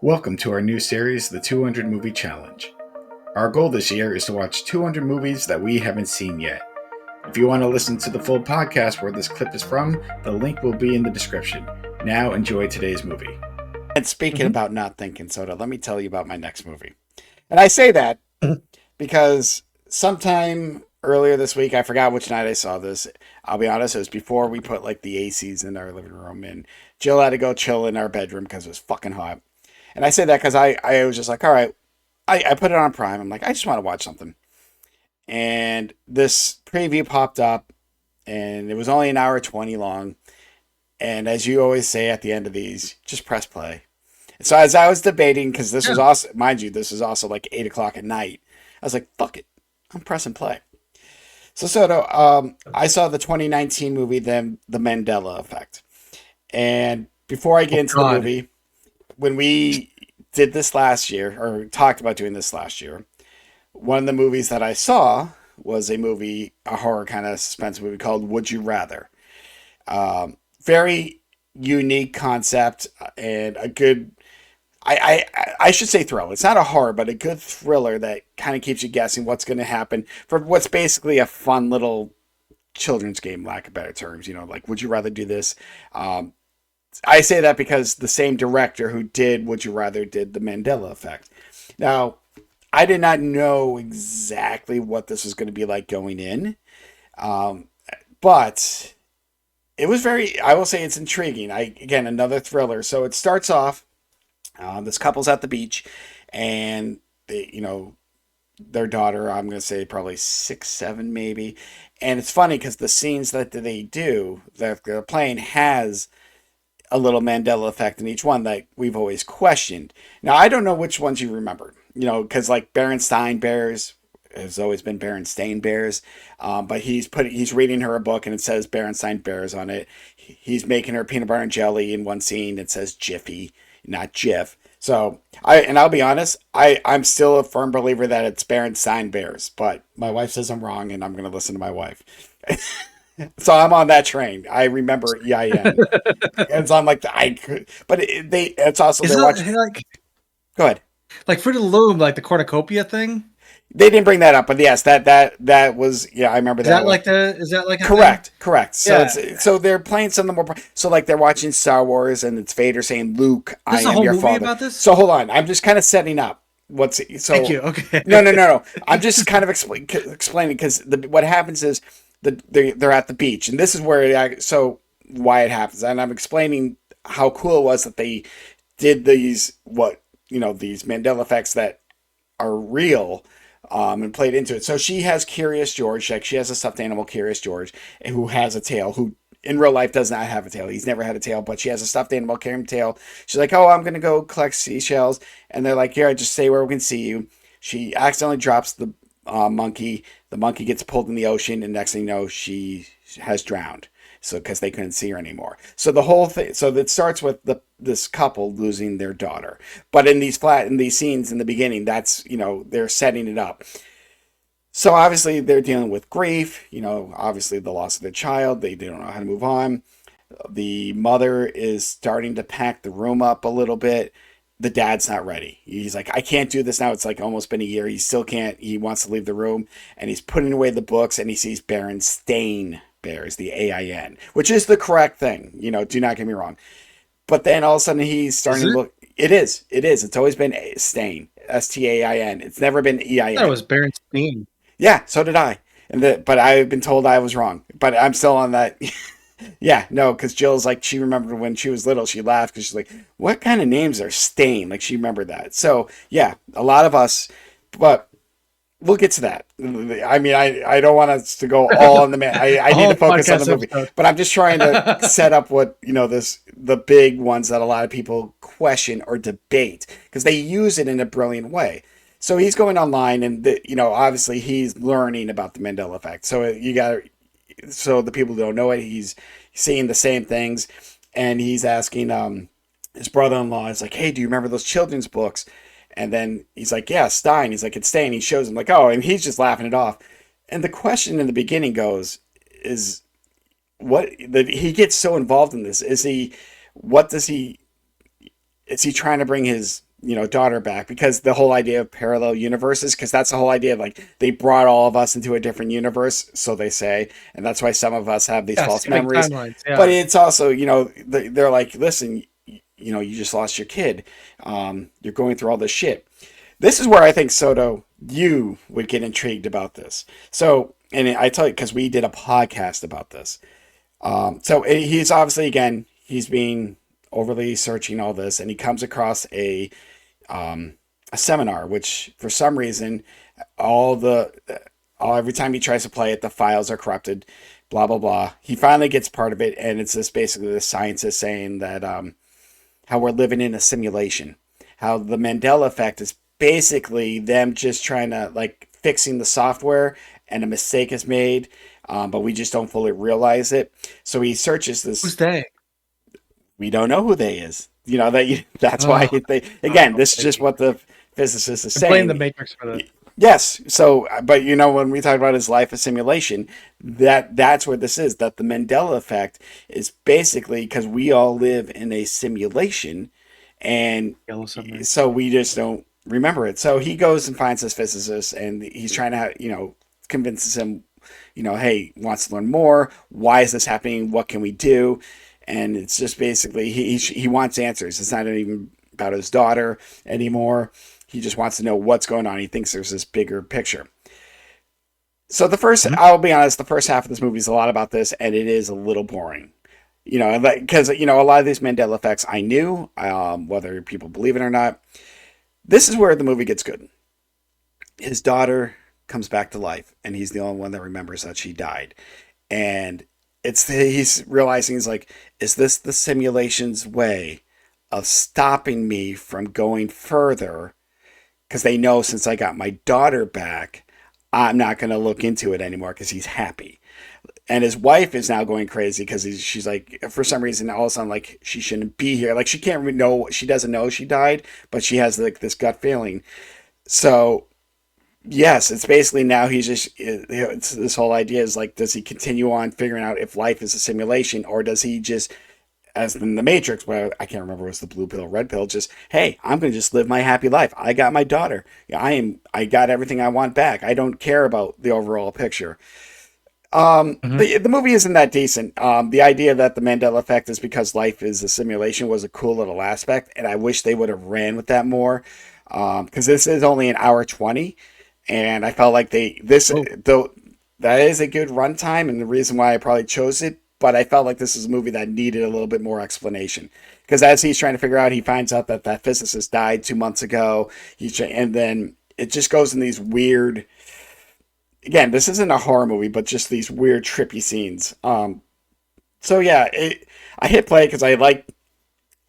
Welcome to our new series, The 200 Movie Challenge. Our goal this year is to watch 200 movies that we haven't seen yet. If you want to listen to the full podcast where this clip is from, the link will be in the description. Now enjoy today's movie. And speaking about not thinking soda, let me tell you about my next movie. And I say that because sometime earlier this week, I forgot which night I saw this. I'll be honest, it was before we put like the ACs in our living room, and Jill had to go chill in our bedroom because it was fucking hot. And I say that because I was just like, all right, I put it on Prime. I'm like, I just want to watch something. And this preview popped up, and it was only an hour 20 long. And as you always say at the end of these, just press play. So as I was debating, because this was also, mind you, this was also like 8 o'clock at night, I was like, fuck it, I'm pressing play. So Soto, I saw the 2019 movie, then The Mandela Effect. And before I get into the movie, when we did this last year, or talked about doing this last year, one of the movies that I saw was a horror kind of suspense movie called Would You Rather. Very unique concept and a good, I should say thriller. It's not a horror, but a good thriller that kind of keeps you guessing what's going to happen for what's basically a fun little children's game, lack of better terms. You know, like, would you rather do this? I say that because the same director who did Would You Rather did The Mandela Effect. Now, I did not know exactly what this was going to be like going in, but it was I will say it's intriguing. Again, another thriller. So it starts off, this couple's at the beach, and their daughter, I'm going to say probably 6, 7 maybe. And it's funny because the scenes that they do, that they're playing, has a little Mandela effect in each one that we've always questioned. Now, I don't know which ones you remember, because like Berenstain Bears has always been Berenstain Bears, but he's reading her a book and it says Berenstain Bears on it. He's making her peanut butter and jelly in one scene. It says Jiffy, not Jif. So I'll be honest, I'm still a firm believer that it's Berenstain Bears, but my wife says I'm wrong, and I'm going to listen to my wife. So I'm on that train. I remember EIN. And so I'm like, I could, but it's also, Is they're it watching. like Go ahead. like Fruit of the Loom, like the cornucopia thing? They didn't bring that up, but yes, that was, yeah, I remember that one. Is that like a thing? Correct. So Yeah. so they're playing some of the more, so like they're watching Star Wars and it's Vader saying, Luke, I This is a am whole your movie father. about this? So hold on, I'm just kind of setting up Thank so you. Okay. no. I'm just kind of explaining because what happens is they're at the beach, and this is where why it happens, and I'm explaining how cool it was that they did these Mandela effects that are real, and played into it. So she has Curious George, like she has a stuffed animal, Curious George, who has a tail, who in real life does not have a tail. He's never had a tail, but she has a stuffed animal carrying a tail. She's like, oh, I'm going to go collect seashells. And they're like, here, just stay where we can see you. She accidentally drops the monkey. The monkey gets pulled in the ocean, and next thing you know, she has drowned. So because they couldn't see her anymore. So the whole thing. So it starts with this couple losing their daughter. But in these scenes in the beginning, that's they're setting it up. So obviously they're dealing with grief. Obviously the loss of their child. They don't know how to move on. The mother is starting to pack the room up a little bit. The dad's not ready. He's like, I can't do this now. It's like almost been a year. He still can't. He wants to leave the room, and he's putting away the books, and he sees Berenstain Bears, the AIN, which is the correct thing. Do not get me wrong. But then all of a sudden he's Is starting to it? look. It is. It is. It's always been Stain, Stain. It's never been I thought it EIN. was Berenstain. Yeah, so did I. But I've been told I was wrong. But I'm still on that. Yeah, no, because Jill's like, she remembered when she was little, she laughed because she's like, what kind of names are Stain? Like, she remembered that. So, yeah, a lot of us, but we'll get to that. I mean, I don't want us to go all on the man. I A need to whole focus on the podcast movie. episode. But I'm just trying to set up the big ones that a lot of people question or debate because they use it in a brilliant way. So he's going online, and obviously he's learning about the Mandela effect. So the people who don't know it, he's seeing the same things, and he's asking his brother-in-law is like, hey, do you remember those children's books? And then he's like, yeah, Stein. He's like, it's Stein. He shows him like, oh, and he's just laughing it off. And the question in the beginning is what that he gets so involved in this? Is he, what does he is he trying to bring his daughter back, because the whole idea of parallel universes, because that's the whole idea of like they brought all of us into a different universe, so they say, and that's why some of us have these Yeah, false skipping memories. timelines. But Yeah. it's also, they're like, listen, you just lost your kid, you're going through all this shit. This is where I think, Soto, you would get intrigued about this. So, and I tell you, because we did a podcast about this. So he's obviously, again, he's being overly searching all this, and he comes across um, a seminar, which for some reason, all the every time he tries to play it, the files are corrupted. Blah blah blah. He finally gets part of it, and it's this basically the scientist saying that how we're living in a simulation, how the Mandela effect is basically them just trying to like fixing the software, and a mistake is made, but we just don't fully realize it. So he searches Who's this. they? We don't know who they is. That's why Oh, they, again, this is just okay. what the physicist is I blame the saying. Matrix for this. Yes. So, but when we talk about his life a simulation, that's what this is. That the Mandela effect is basically because we all live in a simulation, and Yellow Submarine. so we just don't remember it. So he goes and finds this physicist, and he's trying to, convinces him, hey, wants to learn more. Why is this happening? What can we do? And it's just basically he wants answers. It's not even about his daughter anymore. He just wants to know what's going on. He thinks there's this bigger picture. So Mhm. I'll be honest, the first half of this movie is a lot about this, and it is a little boring. Because a lot of these Mandela effects I knew, whether people believe it or not. This is where the movie gets good. His daughter comes back to life, and he's the only one that remembers that she died. And he's realizing, he's like, is this the simulation's way of stopping me from going further? Because they know since I got my daughter back, I'm not going to look into it anymore because he's happy. And his wife is now going crazy because she's like, for some reason, all of a sudden, like, she shouldn't be here. Like, she can't know, she doesn't know she died, but she has like this gut feeling. So, yes, it's basically now he's just, it's this whole idea is like, does he continue on figuring out if life is a simulation, or does he just, as in the Matrix, where I can't remember what's the blue pill, red pill, just, hey, I'm gonna just live my happy life. I got my daughter. I got everything I want back. I don't care about the overall picture. Mhm. The movie isn't that decent. The idea that the Mandela effect is because life is a simulation was a cool little aspect, and I wish they would have ran with that more. Because this is only an hour 20, and I felt like Oh, though that is a good runtime, and the reason why I probably chose it. But I felt like this is a movie that needed a little bit more explanation. Because as he's trying to figure out, he finds out that that physicist died 2 months ago. And then it just goes in these weird. Again, this isn't a horror movie, but just these weird, trippy scenes. So yeah, I hit play because I like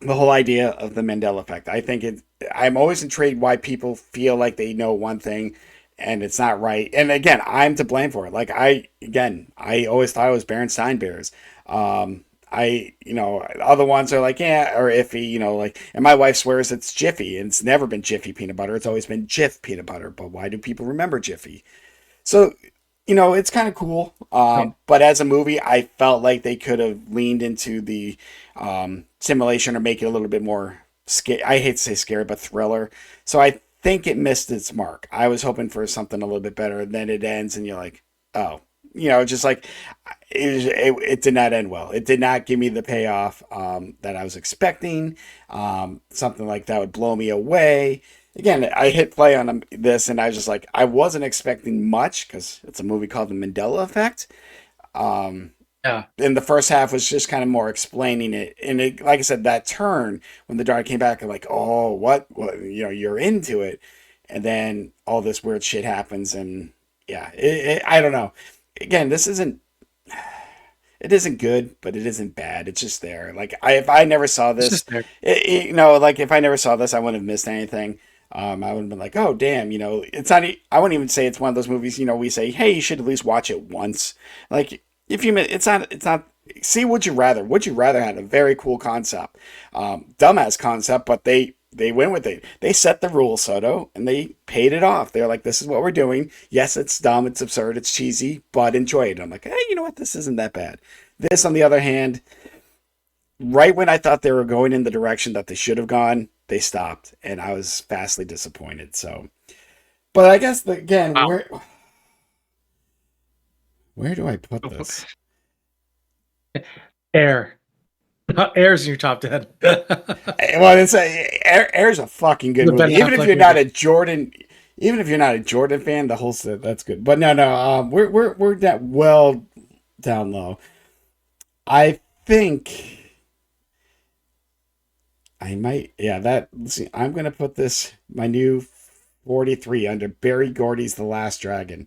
the whole idea of the Mandela effect. I think it. I'm always intrigued why people feel like they know one thing and it's not right. And again, I'm to blame for it. Like I always thought it was Berenstain Bears. Other ones are like, yeah, or iffy, like, and my wife swears it's Jiffy, and it's never been Jiffy peanut butter. It's always been Jif peanut butter. But why do people remember Jiffy? So, it's kind of cool. oh, But as a movie, I felt like they could have leaned into the simulation or make it a little bit more scary. I hate to say scary, but thriller. So I think it missed its mark. I was hoping for something a little bit better. Then it ends, and you're like, oh, just like it did not end well. It did not give me the payoff that I was expecting. Something like that would blow me away. Again, I hit play on this, and I was just like, I wasn't expecting much because it's a movie called The Mandela Effect. Um, yeah. and the first half was just kind of more explaining it. And like I said, that turn when the daughter came back, I'm like, oh, what? Well, you're into it. And then all this weird shit happens, and yeah, I don't know. Again, it isn't good, but it isn't bad. It's just there. Like if I never saw It's this, just there. like if I never saw this, I wouldn't have missed anything. I would have been like, oh damn, it's not. I wouldn't even say it's one of those movies. We say, hey, you should at least watch it once. Like if you, it's not, See, Would You Rather? Would You Rather had a very cool concept, dumbass concept, but they went with it. They set the rules, Soto, and they paid it off. They're like, this is what we're doing. Yes, it's dumb, it's absurd, it's cheesy, but enjoy it. And I'm like, hey, you know what? This isn't that bad. This, on the other hand, right when I thought they were going in the direction that they should have gone, they stopped, and I was vastly disappointed. So, but I guess again, Wow. where do I put this? Air. Air's in your top 10. Well, it's Air's a fucking good The Ben movie. Affleck movie. Even if you're not a Jordan fan, the whole set that's good. But no, no, we're down, well down low. I think I might, yeah. Let's see. I'm gonna put this my new 43 under Barry Gordy's The Last Dragon,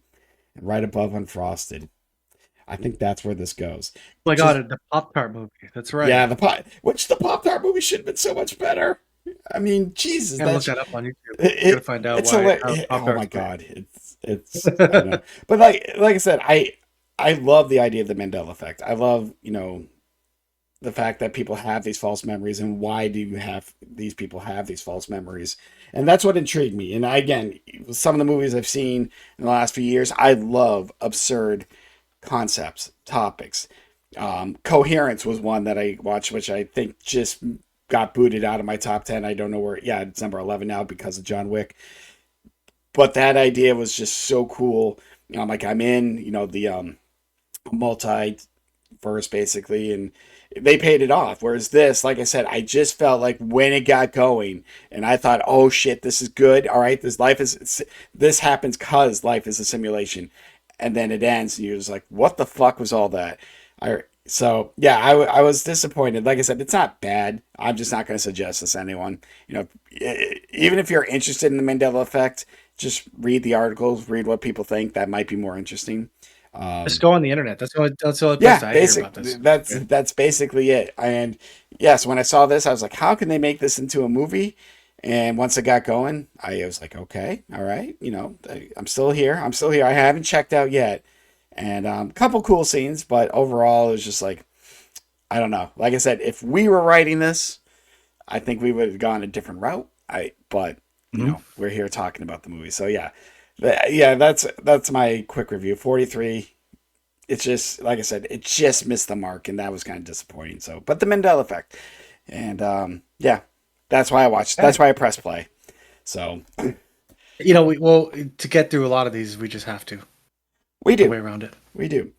right above Unfrosted. I think that's where this goes. Oh my Just god, the Pop Tart movie. That's right. yeah, the Pop Tart movie should have been so much better. I mean, Jesus, I gotta look that up on YouTube. Gotta it find out it's why how Pop oh my Tarts made. god, it's I don't know, but like I said, I love the idea of the Mandela effect. I love the fact that people have these false memories, and why do you have these people have these false memories, and that's what intrigued me. And again, some of the movies I've seen in the last few years, I love absurd concepts, topics. Coherence was one that I watched, which I think just got booted out of my top 10. I don't know where. Yeah, it's number 11 now because of John Wick. But that idea was just so cool. Like I'm in, the multiverse basically, and they paid it off. Whereas this, like I said, I just felt like when it got going, and I thought, oh shit, this is good. All right, this happens because life is a simulation, and then it ends, and you're just like, what the fuck was all that? So yeah, I was disappointed. Like I said, it's not bad. I'm just not going to suggest this to anyone. Even if you're interested in the Mandela effect, just read the articles, read what people think. That might be more interesting. Just Um, go on the internet. That's the only place yeah, I hear about this. Yeah. that's basically it. And yes, when I saw this, I was like, how can they make this into a movie? And once it got going, I was like, okay, all right, I'm still here. I'm still here. I haven't checked out yet. And a couple cool scenes, but overall, it was just like, I don't know. Like I said, if we were writing this, I think we would have gone a different route. But Mhm. we're here talking about the movie, so yeah, yeah. That's my quick review. 43. It's just like I said, it just missed the mark, and that was kind of disappointing. So, but the Mandela effect, and yeah, that's why I watched. Okay. That's why I pressed play. So Well, to get through a lot of these, we just have to. we No do, way around it. we do.